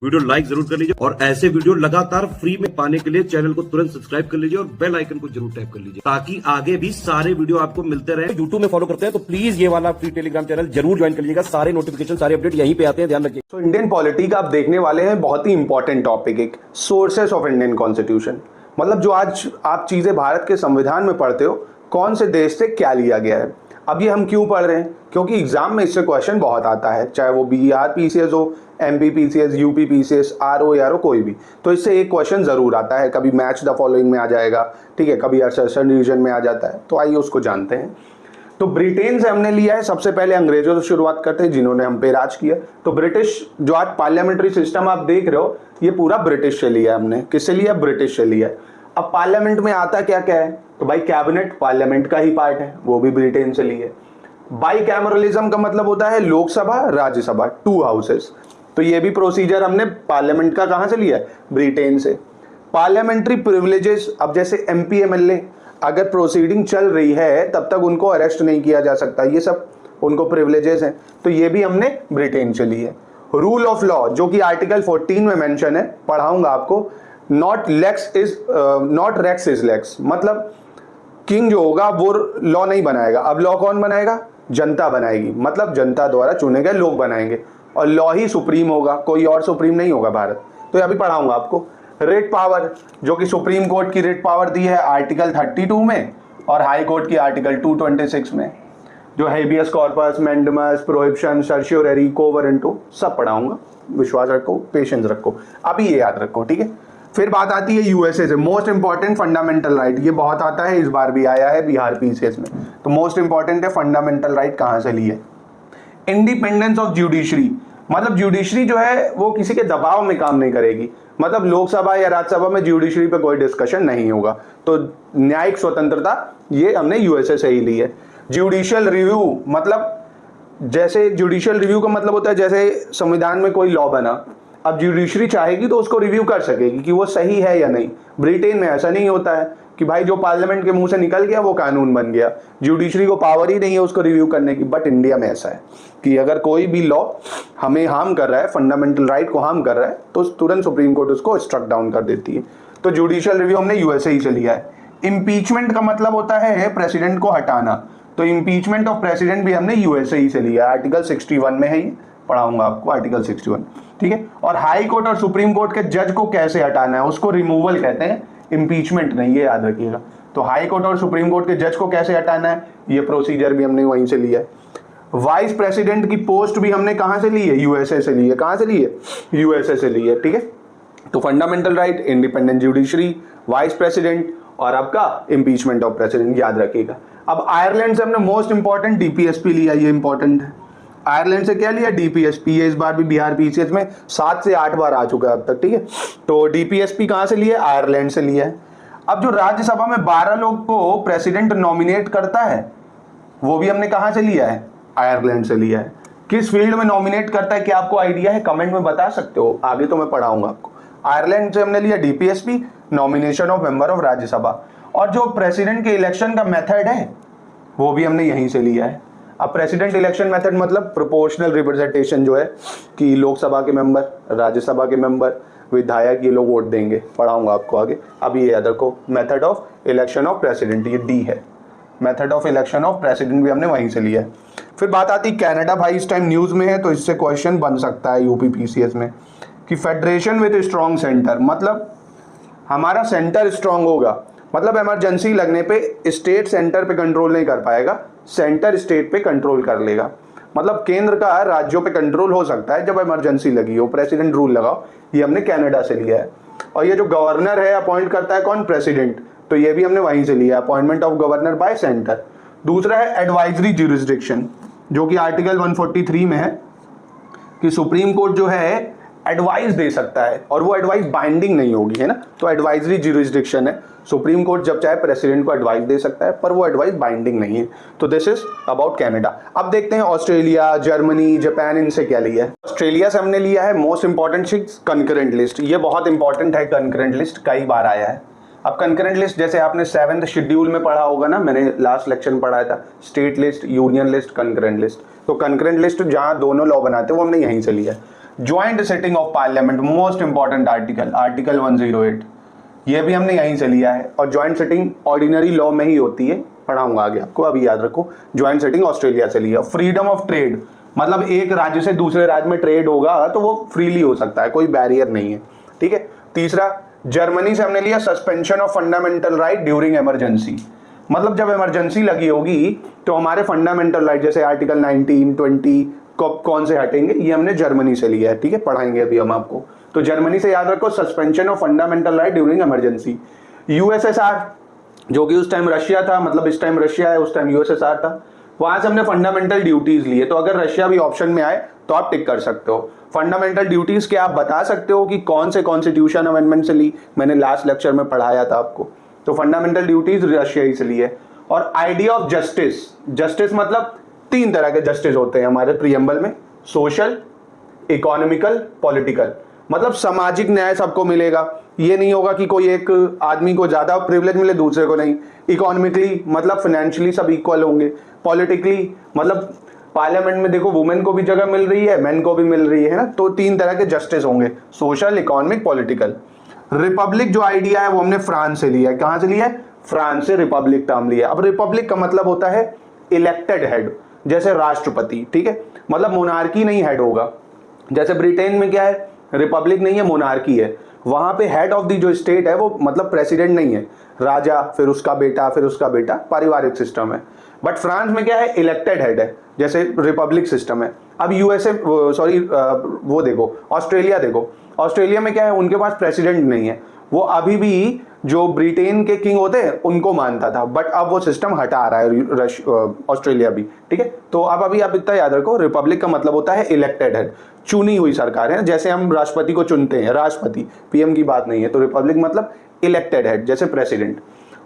Video like जरूर कर लीजिए और ऐसे वीडियो लगातार फ्री में पाने के लिए चैनल को तुरंत सब्सक्राइब कर लीजिए और बेल आइकन को जरूर टैप कर लीजिए ताकि आगे भी सारे वीडियो आपको मिलते रहे। यूट्यूब में फॉलो करते हैं तो प्लीज ये वाला फ्री टेलीग्राम चैनल जरूर ज्वाइन कर लीजिएगा। सारे नोटिफिकेशन सारे अपडेट यहीं पे आते हैं, ध्यान रखिए। तो इंडियन पॉलिटी का आप देखने वाले हैं बहुत ही इंपॉर्टेंट टॉपिक, एक सोर्सेस ऑफ इंडियन कॉन्स्टिट्यूशन। मतलब जो आज आप चीजें भारत के संविधान में पढ़ते हो, कौन से देश से क्या लिया गया है। अब ये हम क्यों पढ़ रहे हैं? क्योंकि एग्जाम में इससे क्वेश्चन बहुत आता है, चाहे वो बीआर पीसीएस हो, MP PCS, UP PCS, RO या कोई भी। तो इससे एक क्वेश्चन जरूर आता है, कभी मैच द फॉलोइंग में आ जाएगा, ठीक है, कभी असर्शन डिवीजन में आ जाता है। तो आइए उसको जानते हैं। तो ब्रिटेन से हमने लिया है, सबसे पहले अंग्रेजों से शुरुआत करते हैं जिन्होंने हम पे राज किया। तो ब्रिटिश जो आज पार्लियामेंट्री सिस्टम आप देख रहे हो, ये पूरा ब्रिटिश से लिया है हमने। किससे लिया? ब्रिटिश से लिया है। अब पार्लियामेंट में आता क्या क्या है? तो भाई कैबिनेट पार्लियामेंट का ही पार्ट है, वो भी ब्रिटेन से लिए। बाई कैमरलिज्म का मतलब होता है लोकसभा राज्यसभा, 2 हाउसेस। तो ये भी प्रोसीजर हमने पार्लियामेंट का कहां से लिया है? ब्रिटेन से। पार्लियामेंट्री प्रिविलेजेस, अब जैसे एमपी एमएलए अगर प्रोसीडिंग चल रही है तब तक उनको अरेस्ट नहीं किया जा सकता, ये सब उनको प्रिविलेजेस हैं। तो ये भी हमने ब्रिटेन से ली है। रूल ऑफ लॉ जो कि आर्टिकल 14 में मेंशन है, पढ़ाऊंगा आपको। नॉट रेक्स इज लेक्स, मतलब किंग जो होगा वो लॉ नहीं बनाएगा। अब लॉ कौन बनाएगा? जनता बनाएगी, मतलब जनता द्वारा चुने गए लोग बनाएंगे, और लॉ ही सुप्रीम होगा, कोई और सुप्रीम नहीं होगा भारत। तो अभी पढ़ाऊंगा आपको। रिट पावर जो कि सुप्रीम कोर्ट की रिट पावर दी है आर्टिकल 32 में और हाई कोर्ट की आर्टिकल 226 में। जो हेबियस कॉर्पस, मैंडेमस, प्रोहिबिशन, सर्शियोररी, कोवरेंटो सब पढ़ाऊंगा। विश्वास रखो, पेशेंस रखो, अभी ये याद रखो, ठीक है। फिर बात आती है यूएसए से, मोस्ट इंपॉर्टेंट फंडामेंटल राइट। ये बहुत आता है, इस बार भी आया है बिहार पीसीएस में। तो मोस्ट इंपॉर्टेंट है फंडामेंटल राइट कहां से लिए? इंडिपेंडेंस ऑफ जुडिशरी, मतलब जुडिशरी जो है वो किसी के दबाव में काम नहीं करेगी। मतलब लोकसभा या राज्यसभा में जुडिशरी पे कोई डिस्कशन नहीं होगा। तो न्यायिक स्वतंत्रता ये हमने यूएसए से ही ली है। जुडिशियल रिव्यू, मतलब जैसे जुडिशियल रिव्यू का मतलब होता है जैसे संविधान में कोई लॉ बना, अब जुडिशरी चाहेगी तो उसको रिव्यू कर सकेगी कि वो सही है या नहीं। ब्रिटेन में ऐसा नहीं होता है कि भाई जो पार्लियामेंट के मुंह से निकल गया वो कानून बन गया, जुडिशरी को पावर ही नहीं है उसको रिव्यू करने की। बट इंडिया में ऐसा है कि अगर कोई भी लॉ हमें हार्म कर रहा है, फंडामेंटल राइट को हार्म कर रहा है, तो तुरंत सुप्रीम कोर्ट उसको स्ट्रक डाउन कर देती है। तो जुडिशियल रिव्यू हमने यूएसए ही से लिया है। इम्पीचमेंट का मतलब होता है प्रेसिडेंट को हटाना, तो इम्पीचमेंट ऑफ प्रेसिडेंट भी हमने यूएसए ही से लिया है। आर्टिकल 61 में है, ये पढ़ाऊंगा आपको, आर्टिकल 61, ठीक है। और हाई कोर्ट और सुप्रीम कोर्ट के जज को कैसे हटाना है, उसको रिमूवल कहते हैं, इम्पीचमेंट नहीं, ये याद रखिएगा। तो हाई कोर्ट और सुप्रीम कोर्ट के जज को कैसे हटाना है, ये प्रोसीजर भी हमने वहीं से लिया है। वाइस प्रेसिडेंट की पोस्ट भी हमने कहां से ली है? यूएसए से ली है। कहां से ली है? यूएसए से ली है, ठीक है। तो fundamental right, independent judiciary, vice president और आपका इम्पीचमेंट ऑफ प्रेसिडेंट, याद रखिएगा। अब आयरलैंड से हमने मोस्ट इंपॉर्टेंट डीपीएसपी लिया, ये इंपॉर्टेंट है। आयरलैंड से क्या लिया? डीपीएसपी। ये इस बार भी बिहार पीसीएस में 7 से 8 बार आ चुका है अब तक, ठीक है। तो डीपीएसपी कहां से लिया? आयरलैंड से लिया है। अब जो राज्यसभा में 12 लोग को प्रेसिडेंट नॉमिनेट करता है, वो भी हमने कहां से लिया है? आयरलैंड से लिया है। किस फील्ड में नॉमिनेट करता है, क्या आपको आइडिया है? कमेंट में बता सकते हो, आगे तो मैं पढ़ाऊंगा आपको। आयरलैंड से हमने लिया DPSP, nomination of member of Rajya Sabha. और जो प्रेसिडेंट के इलेक्शन का मेथड है वो भी हमने यहीं से लिया है। अब प्रेसिडेंट इलेक्शन मेथड मतलब प्रोपोर्शनल रिप्रेजेंटेशन, जो है कि लोकसभा के मेंबर, राज्यसभा के मेंबर, विधायक, ये लोग वोट देंगे। पढ़ाऊंगा आपको आगे, अभी ये याद रखो। Method of election of president, ये डी है। Method of election of president भी हमने वहीं से लिया है। फिर बात आती है कनाडा, भाई इस टाइम न्यूज में है तो इससे क्वेश्चन बन सकता है यूपी पीसीएस में, कि फेडरेशन विद स्ट्रॉन्ग सेंटर, मतलब हमारा सेंटर स्ट्रॉन्ग होगा, मतलब इमरजेंसी लगने पे स्टेट सेंटर पे कंट्रोल नहीं कर पाएगा, सेंटर स्टेट पे कंट्रोल कर लेगा। मतलब केंद्र का राज्यों पे कंट्रोल हो सकता है जब इमरजेंसी लगी हो, प्रेसिडेंट रूल लगाओ। ये हमने कनाडा से लिया है। और ये जो गवर्नर है अपॉइंट करता है कौन? प्रेसिडेंट। तो ये भी हमने वहीं से लिया है, appointment of governor bye centre. दूसरा है एडवाइजरी ज्यूरिसडिक्शन, जो कि आर्टिकल 143 में है कि सुप्रीम कोर्ट जो है एडवाइस दे सकता है और वो एडवाइस बाइंडिंग नहीं होगी, है ना। तो एडवाइजरी ज्यूरिसडिक्शन है, सुप्रीम कोर्ट जब चाहे प्रेसिडेंट को एडवाइस दे सकता है, पर वो एडवाइस बाइंडिंग नहीं है। तो दिस इज अबाउट कनाडा। अब देखते हैं ऑस्ट्रेलिया, जर्मनी, जापान, इनसे क्या लिया है। ऑस्ट्रेलिया से हमने लिया है मोस्ट इंपॉर्टेंट चीज कंकरेंट लिस्ट। ये बहुत इंपॉर्टेंट है, कंकरेंट लिस्ट कई बार आया है। अब कंकरेंट लिस्ट जैसे आपने 7th शेड्यूल में पढ़ा होगा ना, मैंने लास्ट लेक्चर में पढ़ाया था, state list, union list, concurrent list. तो कंकरेंट लिस्ट जहां दोनों लॉ बनाते हैं वो हमने यहीं से लिया है। Joint sitting of parliament, most important article, article 108, ये भी हमने यहीं से लिया है। और ज्वाइंट सिटिंग ऑर्डिनरी लॉ में ही होती है, पढ़ाऊंगा आगे आपको, अभी याद रखो। ज्वाइंट सिटिंग ऑस्ट्रेलिया से लिया। फ्रीडम ऑफ ट्रेड, मतलब एक राज्य से दूसरे राज्य में ट्रेड होगा तो वो फ्रीली हो सकता है, कोई बैरियर नहीं है, ठीक है। तीसरा, जर्मनी से हमने लिया suspension of fundamental right during emergency, मतलब जब इमरजेंसी लगी होगी तो हमारे फंडामेंटल राइट जैसे आर्टिकल 19, 20 कौन से हटेंगे, ये हमने जर्मनी से लिया है, ठीक है, पढ़ाएंगे अभी हम आपको। तो जर्मनी से याद रखो suspension of fundamental right during emergency. USSR, जो कि उस टाइम रशिया था, मतलब इस टाइम रशिया है, उस टाइम यूएसएसआर था, वहां से हमने फंडामेंटल ड्यूटीज लिए। तो अगर रशिया भी ऑप्शन में आए तो आप टिक कर सकते हो। फंडामेंटल ड्यूटीज क्या आप बता सकते हो कि कौन से कॉन्स्टिट्यूशन अमेंडमेंट से ली, मैंने लास्ट लेक्चर में पढ़ाया था आपको। तो फंडामेंटल ड्यूटीज रशिया ही से ली है। और आइडिया ऑफ जस्टिस, जस्टिस मतलब 3 तरह के जस्टिस होते हैं हमारे प्रियम्बल में, सोशल, इकोनॉमिकल, पॉलिटिकल, मतलब सामाजिक न्याय सबको मिलेगा, ये नहीं होगा कि कोई एक आदमी को ज्यादा प्रिविलेज मिले दूसरे को नहीं। इकोनॉमिकली मतलब फाइनेंशियली सब इक्वल होंगे। पॉलिटिकली मतलब पार्लियामेंट में देखो वुमेन को भी जगह मिल रही है, मेन को भी मिल रही है ना, तो 3 तरह के जस्टिस होंगे, सोशल, इकोनॉमिक, पॉलिटिकल। रिपब्लिक जो आइडिया है वो हमने फ्रांस से लिया है। कहां से लिया है? फ्रांस से रिपब्लिक टर्म लिया। अब रिपब्लिक का मतलब होता है इलेक्टेड हेड, जैसे राष्ट्रपति, ठीक है, मतलब मोनार्की नहीं हेड होगा। जैसे ब्रिटेन में क्या है, रिपब्लिक नहीं है, मोनार्की है, वहां पे हेड ऑफ द जो स्टेट है वो मतलब प्रेसिडेंट नहीं है, राजा, फिर उसका बेटा, फिर उसका बेटा, पारिवारिक सिस्टम है। बट फ्रांस में क्या है, इलेक्टेड हेड है, जैसे रिपब्लिक सिस्टम है। अब यूएसए सॉरी वो देखो, ऑस्ट्रेलिया देखो, ऑस्ट्रेलिया में क्या है, उनके पास प्रेसिडेंट नहीं है, वो अभी भी जो ब्रिटेन के किंग होते हैं उनको मानता था, बट अब वो सिस्टम हटा रहा है ऑस्ट्रेलिया भी, ठीक है। तो अब अभी आप इतना याद रखो, रिपब्लिक का मतलब होता है इलेक्टेड हेड, चुनी हुई सरकार है, जैसे हम राष्ट्रपति को चुनते हैं, राष्ट्रपति, पीएम की बात नहीं है। तो रिपब्लिक मतलब इलेक्टेड हेड, जैसे प्रेसिडेंट।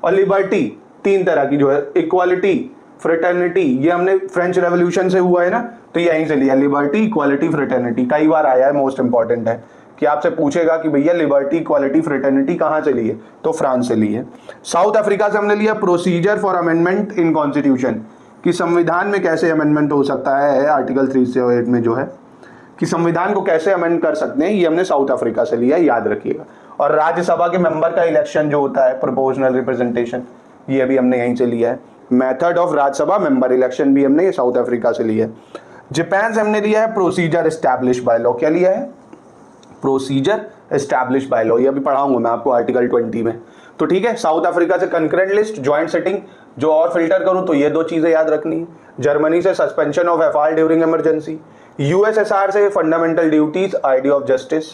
और लिबर्टी 3 तरह की जो है, इक्वालिटी, फ्रेटर्निटी, ये हमने फ्रेंच रेवोल्यूशन से हुआ है ना, तो यहीं से लिया, लिबर्टी, इक्वालिटी, फ्रेटर्निटी, कई बार आया है, मोस्ट इंपॉर्टेंट है कि आपसे पूछेगा कि भैया लिबर्टी, इक्वालिटी, फ्रेटर्निटी कहां से ली है, तो फ्रांस से ली है। साउथ अफ्रीका से हमने लिया procedure for amendment in constitution, कि संविधान में कैसे अमेंडमेंट हो सकता है, आर्टिकल 308 में जो है कि संविधान को कैसे अमेंड कर सकते हैं, ये हमने साउथ अफ्रीका से लिया, याद रखिएगा। और राज्यसभा के मेंबर का इलेक्शन जो होता है, प्रोपोर्शनल रिप्रेजेंटेशन, ये भी हमने यहीं से लिया है। Method of Rajya Sabha member election भी हमने साउथ अफ्रीका से लिया है। जापान से हमने लिया है प्रोसीजर एस्टैब्लिश बाय लॉ, क्या लिया है, प्रोसीजर एस्टैब्लिश बाय लॉ, ये भी पढ़ाऊंगा मैं आपको आर्टिकल 20 में। तो ठीक है, साउथ अफ्रीका से कंकरेंट लिस्ट, ज्वाइंट सेटिंग, जो और फिल्टर करूं तो ये 2 चीजें याद रखनी है। जर्मनी से suspension of FR during emergency, USSR से fundamental duties, idea of justice,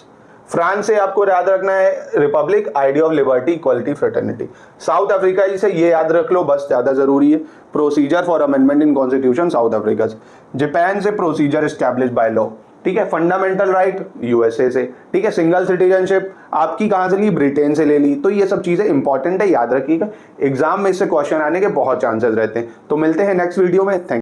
France से आपको याद रखना है republic, idea of liberty, equality, fraternity. South Africa से ये याद रख लो, बस ज्यादा जरूरी है, procedure for amendment in constitution South Africa से। जापान से प्रोसीजर एस्टैब्लिश बाय लॉ, ठीक है। फंडामेंटल राइट यूएसए से, ठीक है। सिंगल सिटीजनशिप आपकी कहां से ली, ब्रिटेन से ले ली। तो ये सब चीजें इंपॉर्टेंट है, याद रखिएगा, एग्जाम में इससे क्वेश्चन आने के बहुत चांसेस रहते हैं। तो मिलते हैं नेक्स्ट वीडियो में, थैंक